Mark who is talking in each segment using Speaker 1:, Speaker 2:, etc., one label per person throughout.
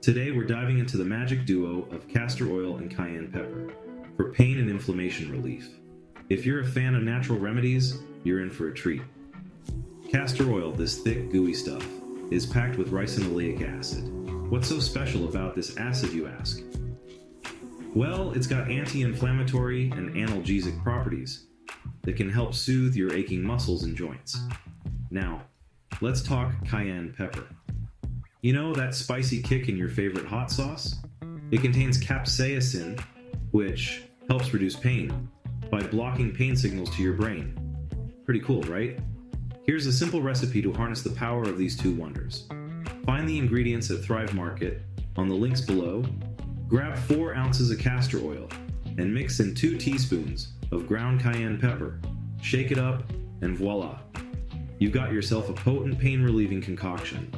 Speaker 1: Today we're diving into the magic duo of castor oil and cayenne pepper for pain and inflammation relief. If you're a fan of natural remedies, you're in for a treat. Castor oil, this thick, gooey stuff, is packed with ricinoleic acid. What's so special about this acid, you ask? Well, it's got anti-inflammatory and analgesic properties that can help soothe your aching muscles and joints. Now, let's talk cayenne pepper. You know that spicy kick in your favorite hot sauce? It contains capsaicin, which helps reduce pain by blocking pain signals to your brain. Pretty cool, right? Here's a simple recipe to harness the power of these two wonders. Find the ingredients at Thrive Market on the links below. Grab 4 ounces of castor oil and mix in 2 teaspoons of ground cayenne pepper. Shake it up and voila! You've got yourself a potent pain-relieving concoction.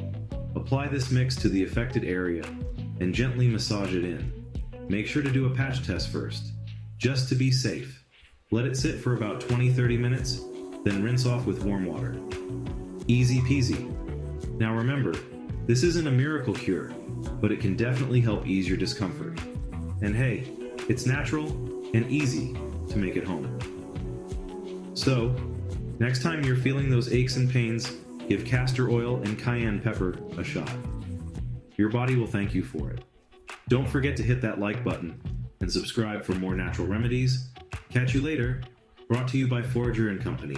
Speaker 1: Apply this mix to the affected area and gently massage it in. Make sure to do a patch test first, just to be safe. Let it sit for about 20-30 minutes, then rinse off with warm water. Easy peasy. Now remember, this isn't a miracle cure, but it can definitely help ease your discomfort. And hey, it's natural and easy to make at home. So, next time you're feeling those aches and pains, give castor oil and cayenne pepper a shot. Your body will thank you for it. Don't forget to hit that like button and subscribe for more natural remedies. Catch you later. Brought to you by Forager and Company.